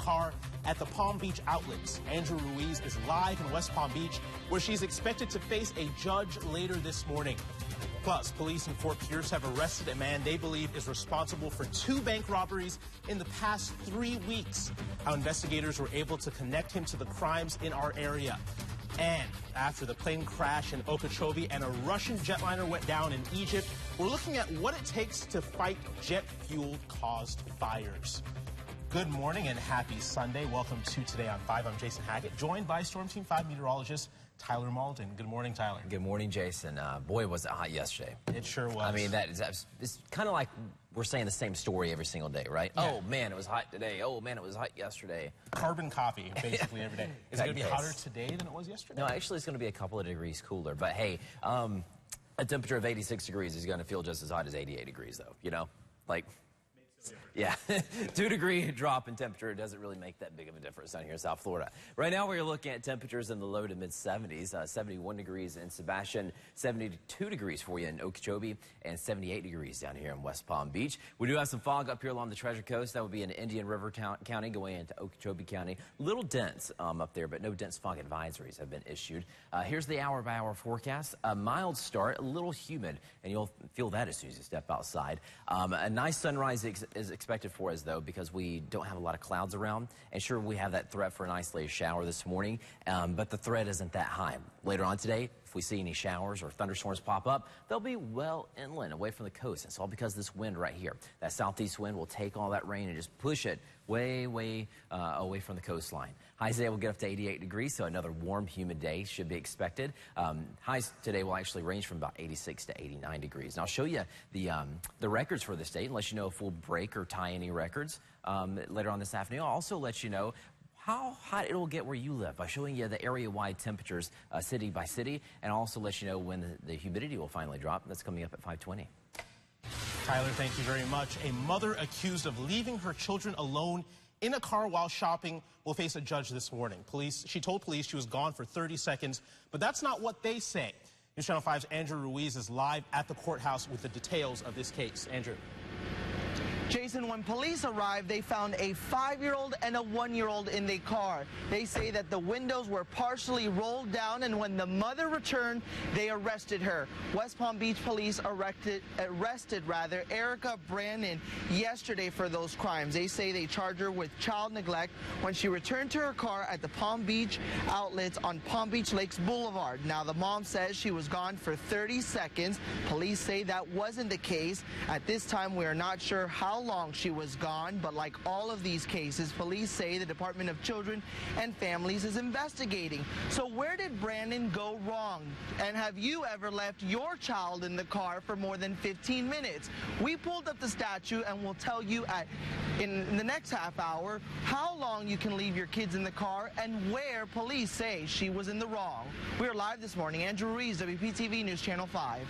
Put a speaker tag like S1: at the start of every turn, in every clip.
S1: car at the Palm Beach outlets. Andrew Ruiz is live in West Palm Beach, where she's expected to face a judge later this morning. Plus, police in Fort Pierce have arrested a man they believe is responsible for 2 bank robberies in the past 3 weeks. How investigators were able to connect him to the crimes in our area. And after the plane crash in Okeechobee and a Russian jetliner went down in Egypt, we're looking at what it takes to fight jet fuel-caused fires. Good morning and happy Sunday. Welcome to Today on 5. I'm Jason Hackett, joined by Storm Team 5 meteorologist Tyler Malden. Good morning, Tyler.
S2: Good morning, Jason. Boy, was it hot yesterday.
S1: It sure was.
S2: I mean, it's kind of like we're saying the same story every single day, right? Yeah. Oh, man, it was hot today. Oh, man, it was hot yesterday.
S1: Carbon copy, basically, every day. Is it going to be hotter today than it was yesterday?
S2: No, actually, it's going to be a couple of degrees cooler. But, hey, a temperature of 86 degrees is going to feel just as hot as 88 degrees, though, you know? Like... Yeah, 2-degree drop in temperature doesn't really make that big of a difference down here in South Florida. Right now we're looking at temperatures in the low to mid-70s, 71 degrees in Sebastian, 72 degrees for you in Okeechobee, and 78 degrees down here in West Palm Beach. We do have some fog up here along the Treasure Coast. That would be in Indian River County going into Okeechobee County. A little dense up there, but no dense fog advisories have been issued. Here's the hour-by-hour forecast. A mild start, a little humid, and you'll feel that as soon as you step outside. A nice sunrise is expected for us, though, because we don't have a lot of clouds around. And sure, we have that threat for an isolated shower this morning, but the threat isn't that high. Later on today, if we see any showers or thunderstorms pop up, they'll be well inland, away from the coast. It's all because of this wind right here. That southeast wind will take all that rain and just push it way away from the coastline. Highs today will get up to 88 degrees, so another warm, humid day should be expected. Highs today will actually range from about 86 to 89 degrees. And I'll show you the records for this date and let you know if we'll break or tie any records later on this afternoon. I'll also let you know how hot it will get where you live by showing you the area-wide temperatures city by city, and I'll also let you know when the humidity will finally drop. That's coming up at 5:20.
S1: Tyler, thank you very much. A mother accused of leaving her children alone in a car while shopping will face a judge this morning. She told police she was gone for 30 seconds, but that's not what they say. News Channel 5's Andrew Ruiz is live at the courthouse with the details of this case. Andrew.
S3: Jason, when police arrived, they found a 5-year-old and a 1-year-old in the car. They say that the windows were partially rolled down, and when the mother returned, they arrested her. West Palm Beach police arrested Erica Brandon yesterday for those crimes. They say they charged her with child neglect when she returned to her car at the Palm Beach outlets on Palm Beach Lakes Boulevard. Now, the mom says she was gone for 30 seconds. Police say that wasn't the case. At this time, we are not sure how long she was gone, but like all of these cases, police say the Department of Children and Families is investigating. So where did Brandon go wrong? And have you ever left your child in the car for more than 15 minutes? We pulled up the statute and we'll tell you in the next half hour how long you can leave your kids in the car and where police say she was in the wrong. We are live this morning. Andrew Reid, Wptv News Channel 5.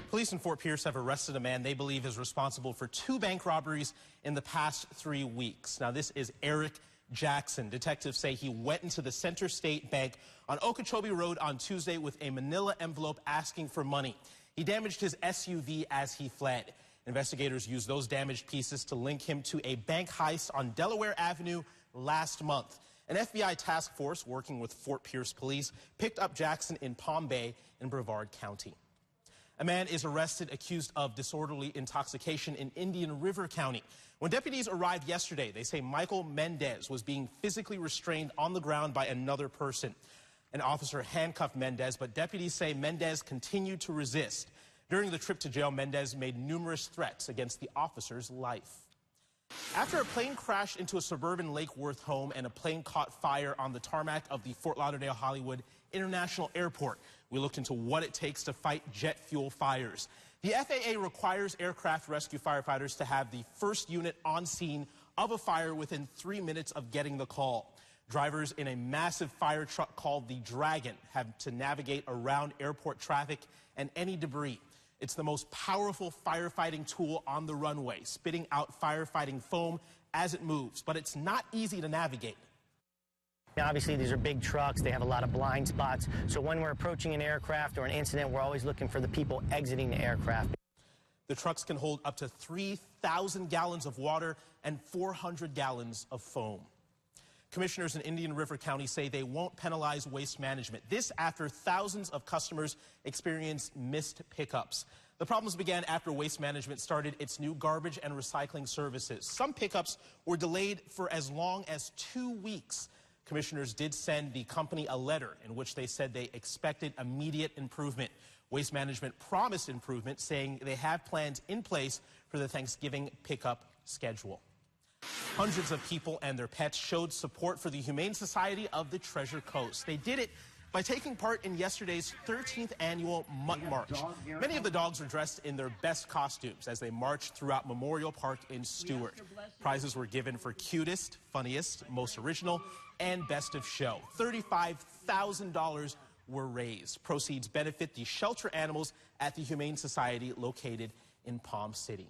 S1: Police in Fort Pierce have arrested a man they believe is responsible for 2 bank robberies in the past 3 weeks. Now, this is Eric Jackson. Detectives say he went into the Center State Bank on Okeechobee Road on Tuesday with a manila envelope asking for money. He damaged his SUV as he fled. Investigators used those damaged pieces to link him to a bank heist on Delaware Avenue last month. An FBI task force working with Fort Pierce police picked up Jackson in Palm Bay in Brevard County. A man is arrested accused of disorderly intoxication in Indian River County. When deputies arrived yesterday, they say Michael Mendez was being physically restrained on the ground by another person. An officer handcuffed Mendez, but deputies say Mendez continued to resist. During the trip to jail, Mendez made numerous threats against the officer's life. After a plane crashed into a suburban Lake Worth home and a plane caught fire on the tarmac of the Fort Lauderdale-Hollywood International Airport, we looked into what it takes to fight jet fuel fires. The FAA requires aircraft rescue firefighters to have the first unit on scene of a fire within 3 minutes of getting the call. Drivers in a massive fire truck called the Dragon have to navigate around airport traffic and any debris. It's the most powerful firefighting tool on the runway, spitting out firefighting foam as it moves, but it's not easy to navigate.
S4: Obviously, these are big trucks. They have a lot of blind spots. So when we're approaching an aircraft or an incident, we're always looking for the people exiting the aircraft.
S1: The trucks can hold up to 3,000 gallons of water and 400 gallons of foam. Commissioners in Indian River County say they won't penalize Waste Management. This after thousands of customers experienced missed pickups. The problems began after Waste Management started its new garbage and recycling services. Some pickups were delayed for as long as 2 weeks. Commissioners did send the company a letter in which they said they expected immediate improvement. Waste Management promised improvement, saying they have plans in place for the Thanksgiving pickup schedule. Hundreds of people and their pets showed support for the Humane Society of the Treasure Coast. They did it by taking part in yesterday's 13th annual Mutt March. Many of the dogs were dressed in their best costumes as they marched throughout Memorial Park in Stewart. Prizes were given for cutest, funniest, most original, and best of show. $35,000 were raised. Proceeds benefit the shelter animals at the Humane Society located in Palm City.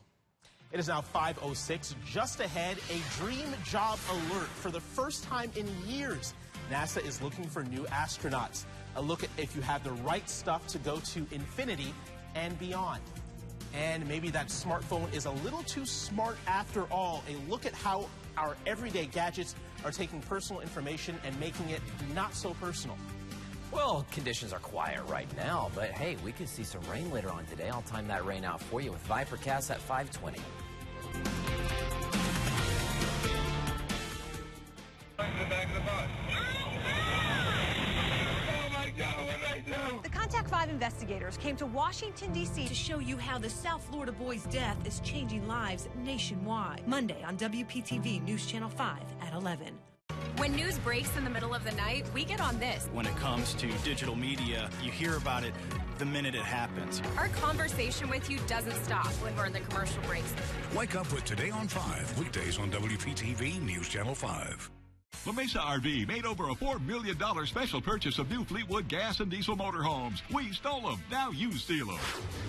S1: It is now 5:06. Just ahead, a dream job alert. For the first time in years, NASA is looking for new astronauts. A look at if you have the right stuff to go to infinity and beyond. And maybe that smartphone is a little too smart after all. A look at how our everyday gadgets are taking personal information and making it not so personal.
S2: Well, conditions are quiet right now, but hey, we could see some rain later on today. I'll time that rain out for you with Vipercast at 5:20.
S5: The Contact 5 investigators came to Washington, D.C. to show you how the South Florida boy's death is changing lives nationwide. Monday on Wptv News Channel 5 at 11.
S6: When news breaks in the middle of the night, we get on this.
S7: When it comes to digital media, you hear about it the minute it happens.
S6: Our conversation with you doesn't stop when we're in the commercial breaks.
S8: Wake up with Today on 5, weekdays on WPTV News Channel 5.
S9: La Mesa RV made over a $4 million special purchase of new Fleetwood gas and diesel motorhomes. We stole them. Now you steal them.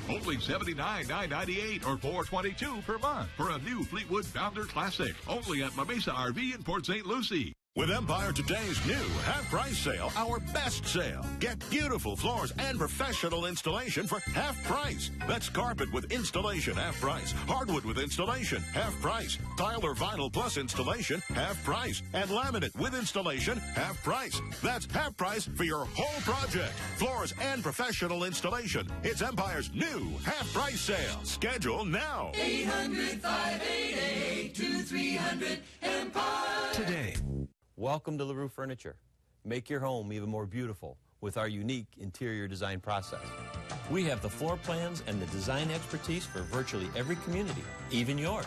S9: Only $79,998 or $422 per month for a new Fleetwood Founder Classic. Only at La Mesa RV in Port St. Lucie.
S10: With Empire Today's new half-price sale, our best sale. Get beautiful floors and professional installation for half price. That's carpet with installation, half price. Hardwood with installation, half price. Tile or vinyl plus installation, half price. And laminate with installation, half price. That's half price for your whole project. Floors and professional installation. It's Empire's new half-price sale. Schedule now.
S11: 800-588-2300 Empire.
S12: Today. Welcome to LaRue Furniture. Make your home even more beautiful with our unique interior design process. We have the floor plans and the design expertise for virtually every community, even yours.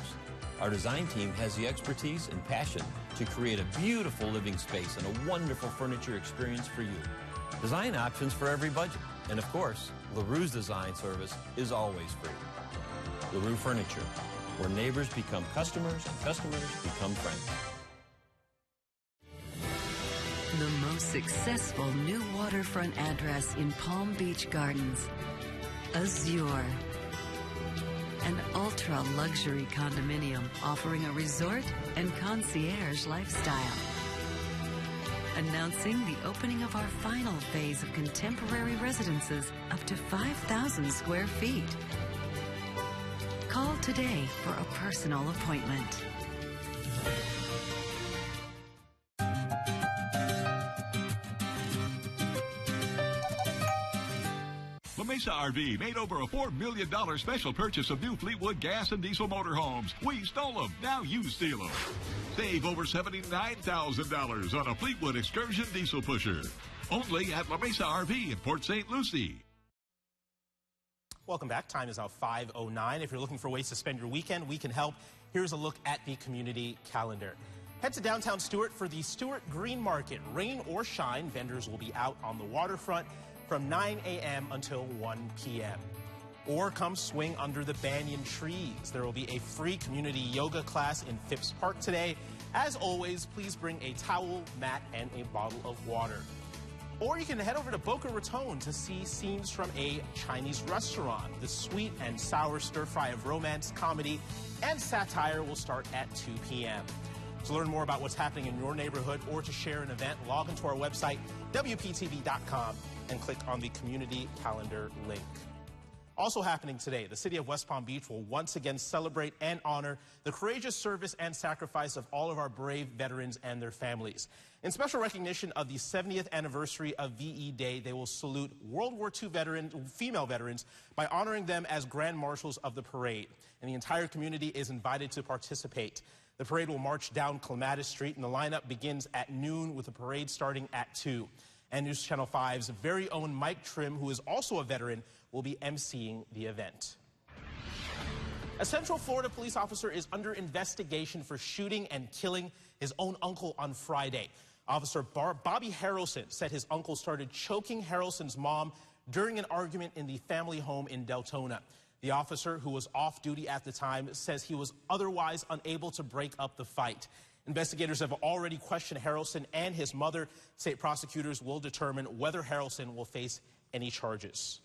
S12: Our design team has the expertise and passion to create a beautiful living space and a wonderful furniture experience for you. Design options for every budget. And of course, LaRue's design service is always free. LaRue Furniture, where neighbors become customers and customers become friends.
S13: The most successful new waterfront address in Palm Beach Gardens, Azure. An ultra-luxury condominium offering a resort and concierge lifestyle. Announcing the opening of our final phase of contemporary residences up to 5,000 square feet. Call today for a personal appointment.
S9: La Mesa RV made over a $4 million special purchase of new Fleetwood gas and diesel motorhomes. We stole them. Now you steal them. Save over $79,000 on a Fleetwood Excursion diesel pusher. Only at La Mesa RV in Port St. Lucie.
S1: Welcome back. Time is now 5:09. If you're looking for ways to spend your weekend, we can help. Here's a look at the community calendar. Head to downtown Stewart for the Stewart Green Market. Rain or shine, vendors will be out on the waterfront from 9 a.m. until 1 p.m. Or come swing under the banyan trees. There will be a free community yoga class in Phipps Park today. As always, please bring a towel, mat, and a bottle of water. Or you can head over to Boca Raton to see scenes from a Chinese restaurant. The sweet and sour stir-fry of romance, comedy, and satire will start at 2 p.m. To learn more about what's happening in your neighborhood or to share an event, log into our website, WPTV.com, and click on the community calendar link. Also happening today, the city of West Palm Beach will once again celebrate and honor the courageous service and sacrifice of all of our brave veterans and their families. In special recognition of the 70th anniversary of VE Day, they will salute World War II female veterans by honoring them as Grand Marshals of the parade. And the entire community is invited to participate. The parade will march down Clematis Street, and the lineup begins at noon with the parade starting at 2. And News Channel 5's very own Mike Trim, who is also a veteran, will be emceeing the event. A Central Florida police officer is under investigation for shooting and killing his own uncle on Friday. Officer Bobby Harrelson said his uncle started choking Harrelson's mom during an argument in the family home in Deltona. The officer, who was off duty at the time, says he was otherwise unable to break up the fight. Investigators have already questioned Harrelson and his mother. State prosecutors will determine whether Harrelson will face any charges.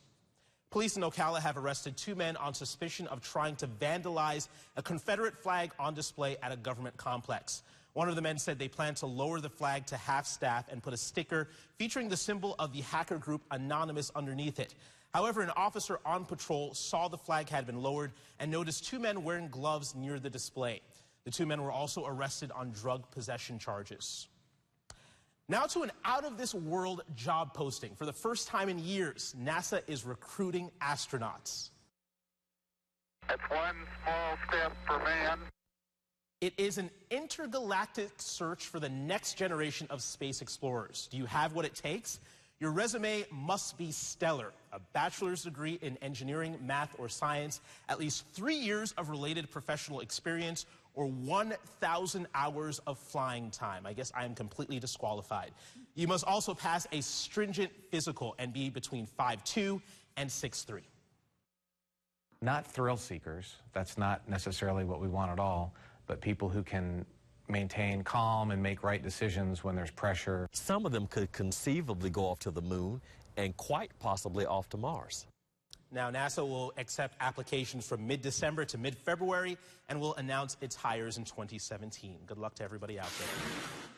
S1: Police in Ocala have arrested 2 men on suspicion of trying to vandalize a Confederate flag on display at a government complex. One of the men said they plan to lower the flag to half-staff and put a sticker featuring the symbol of the hacker group Anonymous underneath it. However, an officer on patrol saw the flag had been lowered and noticed 2 men wearing gloves near the display. The 2 men were also arrested on drug possession charges. Now to an out-of-this-world job posting. For the first time in years, NASA is recruiting astronauts.
S14: It's one small step for man.
S1: It is an intergalactic search for the next generation of space explorers. Do you have what it takes? Your resume must be stellar. A bachelor's degree in engineering, math, or science, at least 3 years of related professional experience, or 1,000 hours of flying time. I guess I am completely disqualified. You must also pass a stringent physical and be between 5'2" and 6'3".
S15: Not thrill seekers. That's not necessarily what we want at all, but people who can maintain calm and make right decisions when there's pressure.
S16: Some of them could conceivably go off to the moon and quite possibly off to Mars.
S1: Now, NASA will accept applications from mid-December to mid-February and will announce its hires in 2017. Good luck to everybody out there.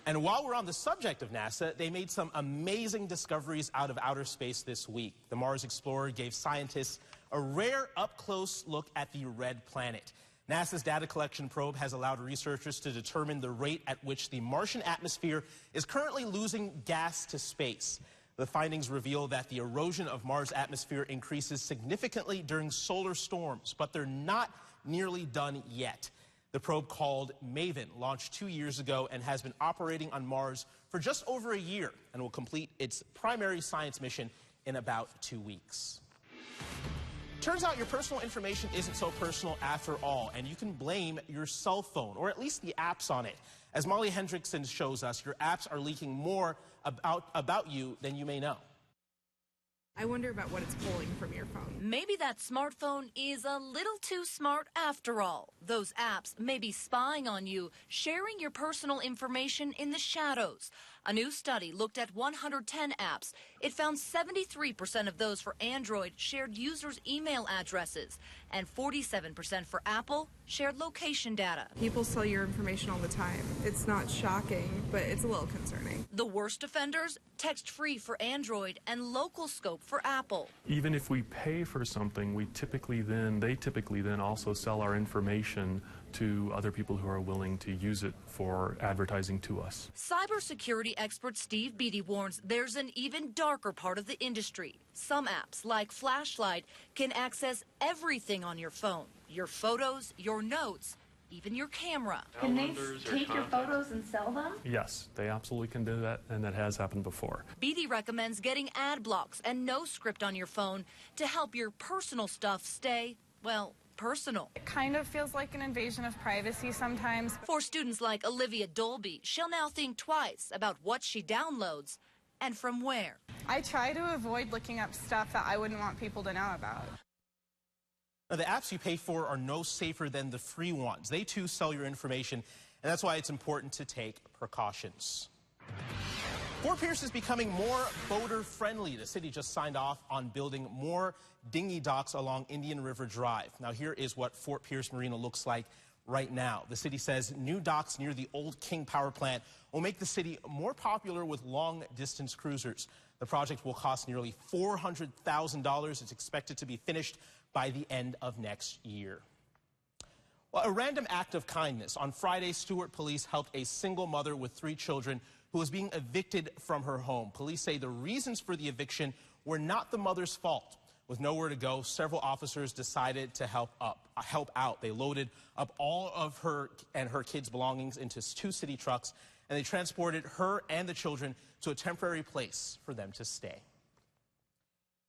S1: And while we're on the subject of NASA, they made some amazing discoveries out of outer space this week. The Mars Explorer gave scientists a rare up-close look at the red planet. NASA's data collection probe has allowed researchers to determine the rate at which the Martian atmosphere is currently losing gas to space. The findings reveal that the erosion of Mars' atmosphere increases significantly during solar storms, but they're not nearly done yet. The probe, called MAVEN, launched 2 years ago and has been operating on Mars for just over a year and will complete its primary science mission in about 2 weeks. Turns out your personal information isn't so personal after all, and you can blame your cell phone, or at least the apps on it. As Molly Hendrickson shows us, your apps are leaking more about you than you may know.
S17: I wonder about what it's pulling from your phone.
S18: Maybe that smartphone is a little too smart after all. Those apps may be spying on you, sharing your personal information in the shadows. A new study looked at 110 apps. It found 73% of those for Android shared users' email addresses, and 47% for Apple shared location data.
S17: People sell your information all the time. It's not shocking, but it's a little concerning.
S18: The worst offenders, text-free for Android and local scope for Apple.
S19: Even if we pay for something, they typically then also sell our information to other people who are willing to use it for advertising to us.
S18: Cybersecurity expert Steve Beatty warns there's an even darker part of the industry. Some apps, like Flashlight, can access everything on your phone. Your photos, your notes, even your camera.
S20: Can they take your photos and sell them?
S19: Yes, they absolutely can do that, and that has happened before.
S18: Beatty recommends getting ad blocks and no script on your phone to help your personal stuff stay, well, personal.
S21: It kind of feels like an invasion of privacy sometimes.
S18: For students like Olivia Dolby, she'll now think twice about what she downloads and from where.
S21: I try to avoid looking up stuff that I wouldn't want people to know about.
S1: Now, the apps you pay for are no safer than the free ones. They too sell your information, and that's why it's important to take precautions. Fort Pierce is becoming more boater-friendly. The city just signed off on building more dinghy docks along Indian River Drive. Now, here is what Fort Pierce Marina looks like right now. The city says new docks near the old King Power Plant will make the city more popular with long-distance cruisers. The project will cost nearly $400,000. It's expected to be finished by the end of next year. Well, a random act of kindness. On Friday, Stewart police helped a single mother with 3 children who was being evicted from her home. Police say the reasons for the eviction were not the mother's fault. With nowhere to go, several officers decided to help out. They loaded up all of her and her kids' belongings into 2 city trucks, and they transported her and the children to a temporary place for them to stay.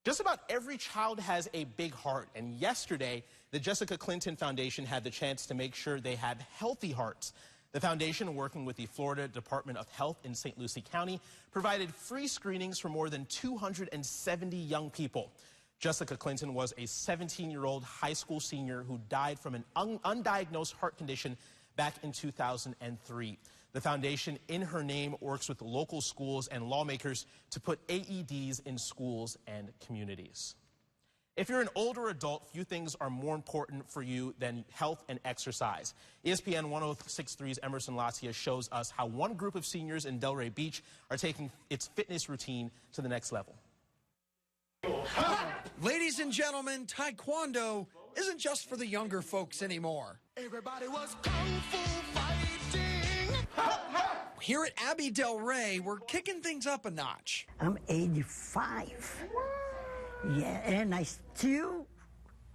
S1: Just about every child has a big heart, and yesterday, the Jessica Clinton Foundation had the chance to make sure they had healthy hearts. The foundation, working with the Florida Department of Health in St. Lucie County, provided free screenings for more than 270 young people. Jessica Clinton was a 17-year-old high school senior who died from an undiagnosed heart condition back in 2003. The foundation, in her name, works with local schools and lawmakers to put AEDs in schools and communities. If you're an older adult, few things are more important for you than health and exercise. ESPN 1063's Emerson Latia shows us how one group of seniors in Delray Beach are taking its fitness routine to the next level.
S3: Ladies and gentlemen, Taekwondo isn't just for the younger folks anymore.
S11: Everybody was kung fu fighting.
S3: Here at Abbey Del Rey, we're kicking things up a notch.
S22: I'm 85. Yeah, and I still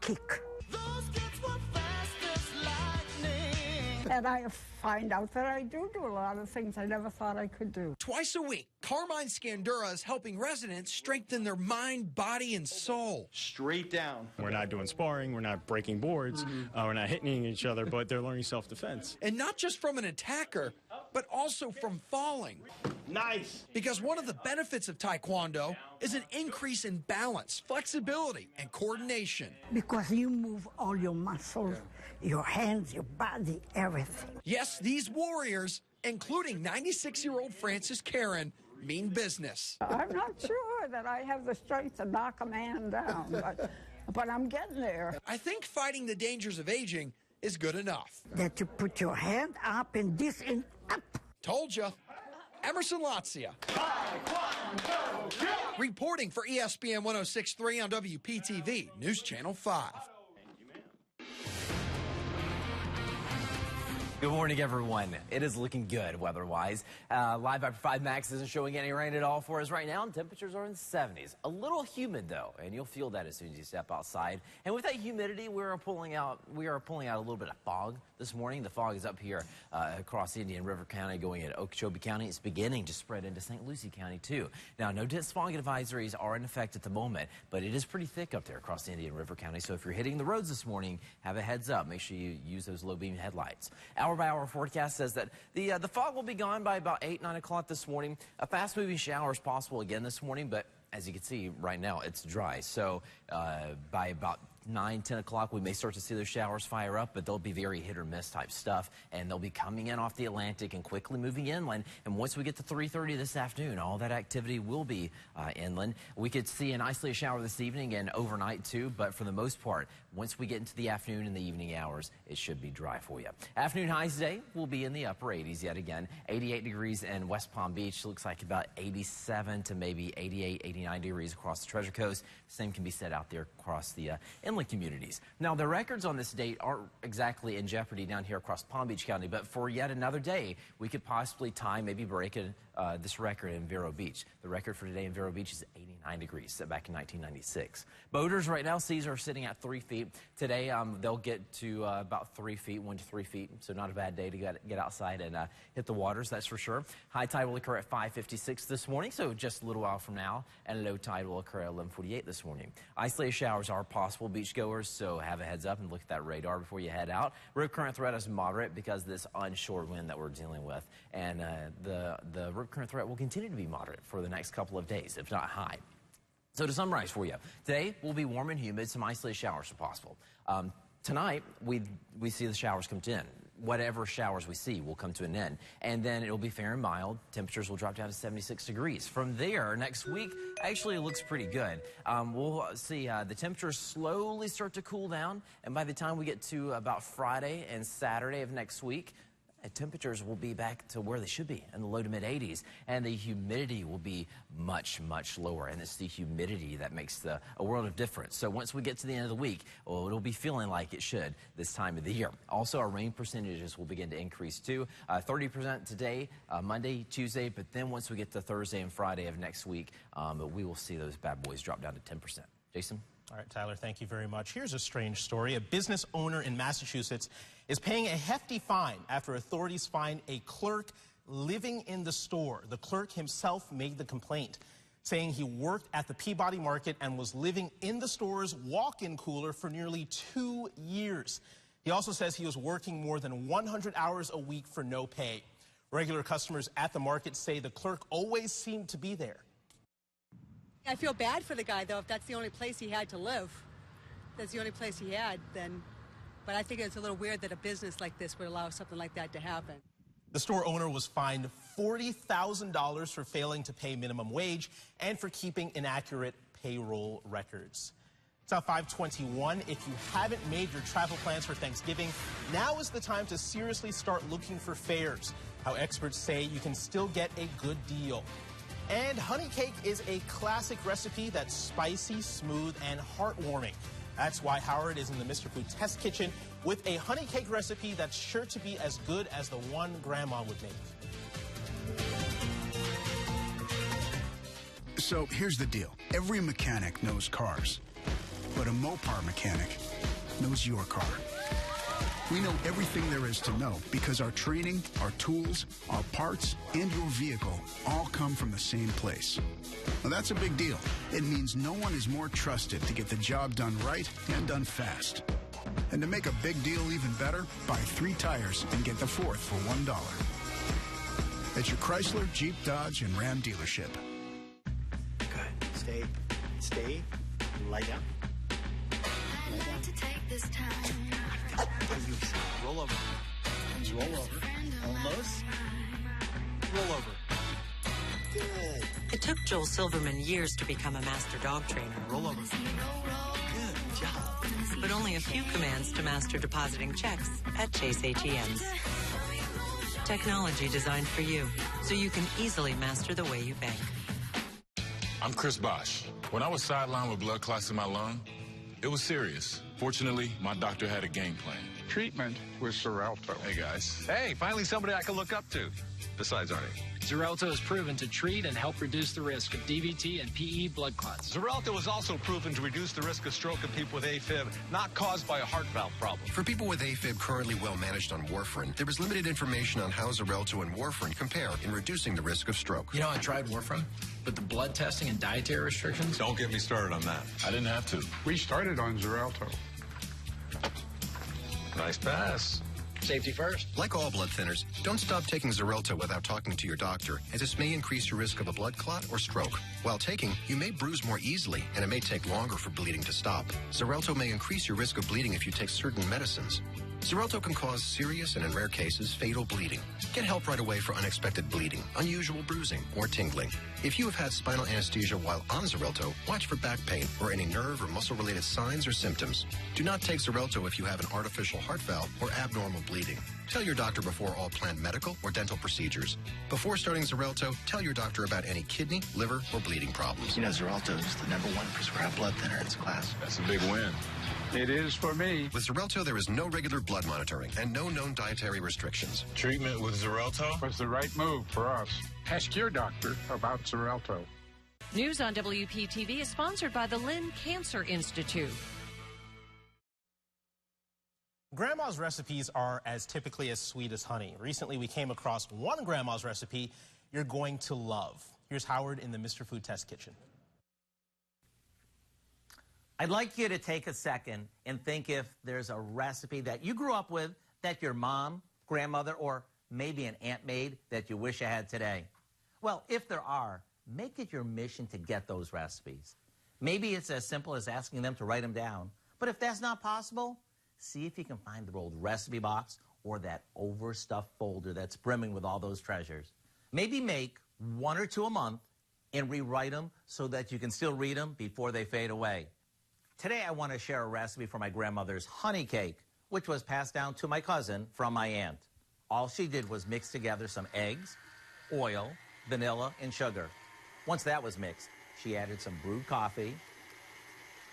S22: kick.
S11: Those kids were fast as lightning.
S23: And I find out that I do a lot of things I never thought I could do.
S3: Twice a week, Carmine Scandura is helping residents strengthen their mind, body, and soul.
S24: Straight down. We're not doing sparring, we're not breaking boards, we're not hitting each other, but they're learning self-defense.
S3: And not just from an attacker, but also from falling.
S24: Nice!
S3: Because one of the benefits of Taekwondo is an increase in balance, flexibility, and coordination.
S22: Because you move all your muscles, your hands, your body, everything.
S3: Yes, these warriors, including 96-year-old Frances Karen, mean business.
S23: I'm not sure that I have the strength to knock a man down, but I'm getting there.
S3: I think fighting the dangers of aging is good enough.
S22: That you put your hand up and this and up.
S3: Told ya. Emerson Latia. Reporting for ESPN 1063 on WPTV, News Channel 5.
S2: Good morning, everyone. It is looking good weather-wise. Live after 5 Max isn't showing any rain at all for us right now, and temperatures are in the 70s. A little humid, though, and you'll feel that as soon as you step outside. And with that humidity, we are pulling out a little bit of fog this morning. The fog is up here across Indian River County, going into Okeechobee County. It's beginning to spread into St. Lucie County, too. Now, no dense fog advisories are in effect at the moment, but it is pretty thick up there across Indian River County. So if you're hitting the roads this morning, have a heads up. Make sure you use those low-beam headlights. Hour-by-hour forecast says that the fog will be gone by about 8, 9 o'clock this morning. A fast-moving shower is possible again this morning, but as you can see right now, it's dry. So by about 9, 10 o'clock, we may start to see those showers fire up, but they'll be very hit or miss type stuff, and they'll be coming in off the Atlantic and quickly moving inland. And once we get to 3:30 this afternoon, all that activity will be inland. We could see an isolated shower this evening and overnight too, but for the most part, once we get into the afternoon and the evening hours, it should be dry for you. Afternoon highs today will be in the upper 80s yet again. 88 degrees in West Palm Beach. Looks like about 87 to maybe 88, 89 degrees across the Treasure Coast. Same can be said out there across the inland communities. Now, the records on this date aren't exactly in jeopardy down here across Palm Beach County, but for yet another day, we could possibly tie, maybe break this record in Vero Beach. The record for today in Vero Beach is 89 degrees, set back in 1996. Boaters right now, seas are sitting at 3 feet. Today, they'll get to about 3 feet, 1 to 3 feet, so not a bad day to get outside and hit the waters, that's for sure. High tide will occur at 5:56 this morning, so just a little while from now, and low tide will occur at 11:48 this morning. Isolated showers are possible, beachgoers, so have a heads up and look at that radar before you head out. Rip current threat is moderate because of this onshore wind that we're dealing with, and the rip current threat will continue to be moderate for the next couple of days, if not high. So to summarize for you, today will be warm and humid, some isolated showers are possible. Tonight, we see the showers come in. whatever showers we see will come to an end. And then it'll be fair and mild. Temperatures will drop down to 76 degrees. From there, next week actually looks pretty good. We'll see the temperatures slowly start to cool down. And by the time we get to about Friday and Saturday of next week, temperatures will be back to where they should be, in the low to mid 80s, and the humidity will be much, much lower. And it's the humidity that makes a world of difference. So once we get to the end of the week, it'll be feeling like it should this time of the year. Also, our rain percentages will begin to increase too. 30% today, Monday, Tuesday, but then once we get to Thursday and Friday of next week, we will see those bad boys drop down to 10%. Jason?
S1: All right, Tyler, thank you very much. Here's a strange story. A business owner in Massachusetts is paying a hefty fine after authorities find a clerk living in the store. The clerk himself made the complaint, saying he worked at the Peabody Market and was living in the store's walk-in cooler for nearly 2 years. He also says he was working more than 100 hours a week for no pay. Regular customers at the market say the clerk always seemed to be there.
S4: I feel bad for the guy, though, if that's the only place he had to live. That's the only place he had, then. But I think it's a little weird that a business like this would allow something like that to happen.
S1: The store owner was fined $40,000 for failing to pay minimum wage and for keeping inaccurate payroll records. It's now 5:21. If you haven't made your travel plans for Thanksgiving, now is the time to seriously start looking for fares. How experts say you can still get a good deal. And honey cake is a classic recipe that's spicy, smooth, and heartwarming. That's why Howard is in the Mr. Food Test Kitchen with a honey cake recipe that's sure to be as good as the one Grandma would make.
S5: So here's the deal. Every mechanic knows cars, but a Mopar mechanic knows your car. We know everything there is to know because our training, our tools, our parts, and your vehicle all come from the same place. Now that's a big deal. It means no one is more trusted to get the job done right and done fast. And to make a big deal even better, buy 3 tires and get the 4th for $1. At your Chrysler, Jeep, Dodge, and Ram dealership.
S6: Good. Stay. Lie down. Roll over. Roll over. Almost. Roll over. Good.
S7: It took Joel Silverman years to become a master dog trainer.
S6: Roll over. Good job.
S7: But only a few commands to master depositing checks at Chase ATMs. Technology designed for you, so you can easily master the way you bank.
S25: I'm Chris Bosch. When I was sidelined with blood clots in my lung, it was serious. Fortunately, my doctor had a game plan.
S26: Treatment with Xarelto.
S25: Hey, guys.
S27: Hey, finally somebody I can look up to. Besides Arnie.
S28: Xarelto is proven to treat and help reduce the risk of DVT and PE blood clots.
S27: Xarelto is also proven to reduce the risk of stroke in people with AFib, not caused by a heart valve problem.
S29: For people with AFib currently well managed on warfarin, there is limited information on how Xarelto and warfarin compare in reducing the risk of stroke.
S28: You know, I tried warfarin, but the blood testing and dietary restrictions...
S25: Don't get me started on that. I didn't have to.
S26: We started on Xarelto.
S27: Nice pass.
S28: Safety first.
S29: Like all blood thinners, don't stop taking Xarelto without talking to your doctor, as this may increase your risk of a blood clot or stroke. While taking, you may bruise more easily, and it may take longer for bleeding to stop. Xarelto may increase your risk of bleeding if you take certain medicines. Xarelto can cause serious and, in rare cases, fatal bleeding. Get help right away for unexpected bleeding, unusual bruising, or tingling. If you have had spinal anesthesia while on Xarelto, watch for back pain or any nerve or muscle-related signs or symptoms. Do not take Xarelto if you have an artificial heart valve or abnormal bleeding. Tell your doctor before all planned medical or dental procedures. Before starting Xarelto, tell your doctor about any kidney, liver, or bleeding problems.
S6: You know, Xarelto is the #1 prescribed blood thinner in its class.
S25: That's a big win.
S26: It is for me.
S29: With Xarelto, there is no regular blood monitoring and no known dietary restrictions.
S25: Treatment with Xarelto
S26: was the right move for us. Ask your doctor about Xarelto.
S30: News on WPTV is sponsored by the Lynn Cancer Institute.
S1: Grandma's recipes are as typically as sweet as honey. Recently, we came across one Grandma's recipe you're going to love. Here's Howard in the Mr. Food Test Kitchen.
S31: I'd like you to take a second and think if there's a recipe that you grew up with that your mom, grandmother, or maybe an aunt made that you wish you had today. Well, if there are, make it your mission to get those recipes. Maybe it's as simple as asking them to write them down. But if that's not possible, see if you can find their old recipe box or that overstuffed folder that's brimming with all those treasures. Maybe make 1 or 2 a month and rewrite them so that you can still read them before they fade away. Today I want to share a recipe for my grandmother's honey cake, which was passed down to my cousin from my aunt. All she did was mix together some eggs, oil, vanilla, and sugar. Once that was mixed, she added some brewed coffee,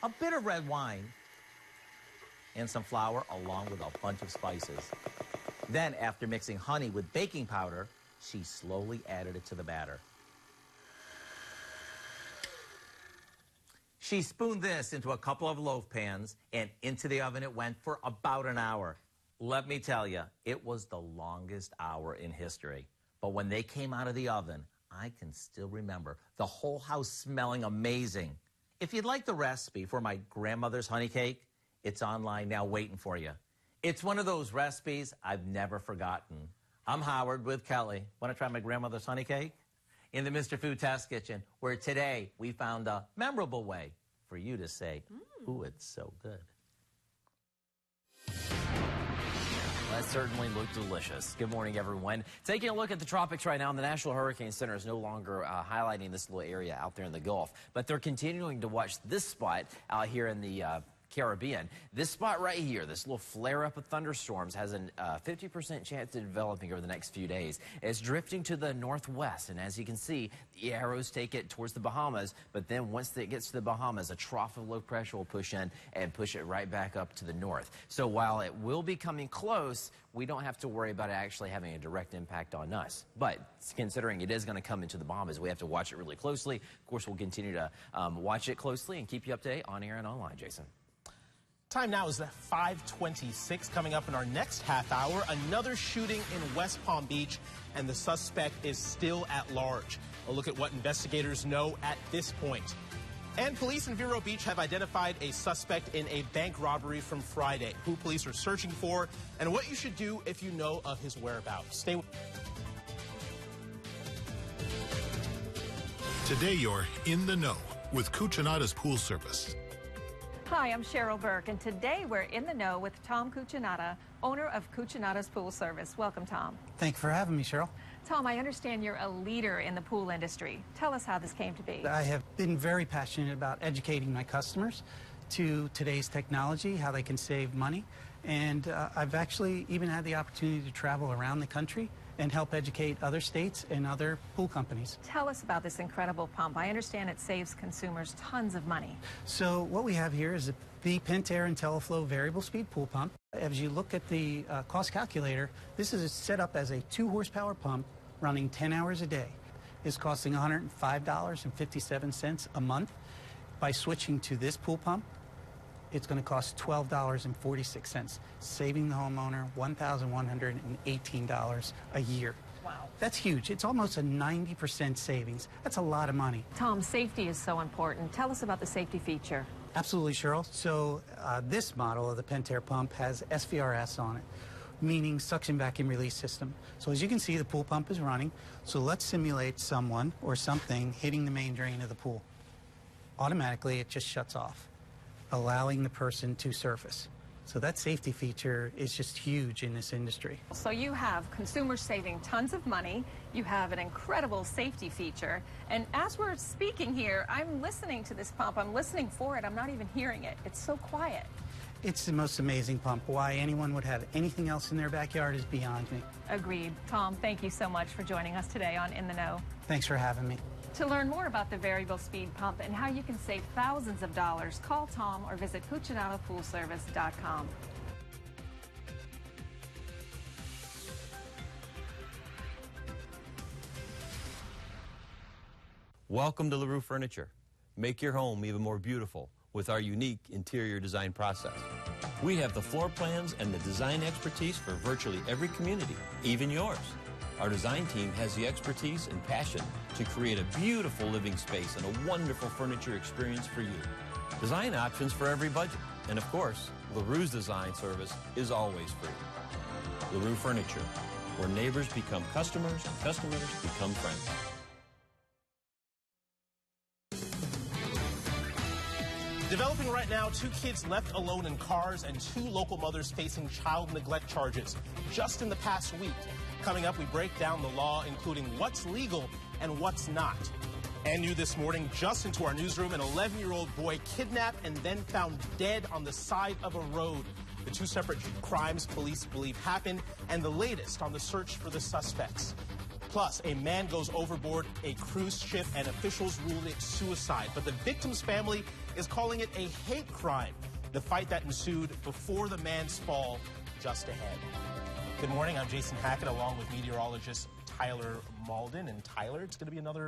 S31: a bit of red wine, and some flour along with a bunch of spices. Then, after mixing honey with baking powder, she slowly added it to the batter. She spooned this into a couple of loaf pans, and into the oven it went for about an hour. Let me tell you, it was the longest hour in history. But when they came out of the oven, I can still remember the whole house smelling amazing. If you'd like the recipe for my grandmother's honey cake, it's online now waiting for you. It's one of those recipes I've never forgotten. I'm Howard with Kelly. Want to try my grandmother's honey cake? In the Mr. Food Test Kitchen, where today we found a memorable way for you to say, ooh, it's so good.
S2: That certainly looked delicious. Good morning, everyone. Taking a look at the tropics right now, the National Hurricane Center is no longer highlighting this little area out there in the Gulf, but they're continuing to watch this spot out here in the Caribbean. This spot right here, this little flare-up of thunderstorms, has a 50% chance of developing over the next few days. It's drifting to the northwest, and as you can see, the arrows take it towards the Bahamas, but then once it gets to the Bahamas, a trough of low pressure will push in and push it right back up to the north. So while it will be coming close, we don't have to worry about it actually having a direct impact on us. But considering it is going to come into the Bahamas, we have to watch it really closely. Of course, we'll continue to watch it closely and keep you up to date on air and online. Jason.
S1: Time now is 5:26. Coming up in our next half hour, another shooting in West Palm Beach, and the suspect is still at large. A look at what investigators know at this point. And police in Vero Beach have identified a suspect in a bank robbery from Friday, who police are searching for, and what you should do if you know of his whereabouts. Stay with
S8: Today you're in the know with Cucinotta's Pool Service.
S9: Hi, I'm Cheryl Burke, and today we're in the know with Tom Cucinotta, owner of Cucinotta's Pool Service. Welcome, Tom.
S10: Thanks for having me, Cheryl.
S9: Tom, I understand you're a leader in the pool industry. Tell us how this came to be.
S10: I have been very passionate about educating my customers to today's technology, how they can save money, and I've actually even had the opportunity to travel around the country and help educate other states and other pool companies.
S9: Tell us about this incredible pump. I understand it saves consumers tons of money.
S10: So what we have here is the Pentair IntelliFlow variable speed pool pump. As you look at the cost calculator, this is set up as a 2-horsepower pump running 10 hours a day. It's costing $105.57 a month. By switching to this pool pump, it's going to cost $12.46, saving the homeowner $1,118 a year.
S9: Wow.
S10: That's huge. It's almost a 90% savings. That's a lot of money.
S9: Tom, safety is so important. Tell us about the safety feature.
S10: Absolutely, Cheryl. So this model of the Pentair pump has SVRS on it, meaning suction vacuum release system. So as you can see, the pool pump is running. So let's simulate someone or something hitting the main drain of the pool. Automatically, it just shuts off, allowing the person to surface. So that safety feature is just huge in this industry.
S9: So you have consumers saving tons of money, you have an incredible safety feature, and as we're speaking here, I'm listening to this pump, I'm listening for it, I'm not even hearing it. It's so quiet.
S10: It's the most amazing pump. Why anyone would have anything else in their backyard is beyond me.
S9: Agreed. Tom, thank you so much for joining us today on In the Know.
S10: Thanks for having me.
S9: To learn more about the variable speed pump and how you can save thousands of dollars, call Tom or visit CucinottaPoolService.com.
S12: Welcome to LaRue Furniture. Make your home even more beautiful with our unique interior design process. We have the floor plans and the design expertise for virtually every community, even yours. Our design team has the expertise and passion to create a beautiful living space and a wonderful furniture experience for you. Design options for every budget. And of course, LaRue's design service is always free. LaRue Furniture, where neighbors become customers and customers become friends.
S1: Developing right now, 2 kids left alone in cars and 2 local mothers facing child neglect charges just in the past week. Coming up, we break down the law, including what's legal and what's not. And new this morning, just into our newsroom, an 11-year-old boy kidnapped and then found dead on the side of a road. The 2 separate crimes police believe happened, and the latest on the search for the suspects. Plus, a man goes overboard a cruise ship, and officials ruled it suicide. But the victim's family is calling it a hate crime. The fight that ensued before the man's fall just ahead. Good morning, I'm Jason Hackett, along with meteorologist Tyler Malden. And Tyler, it's going to be another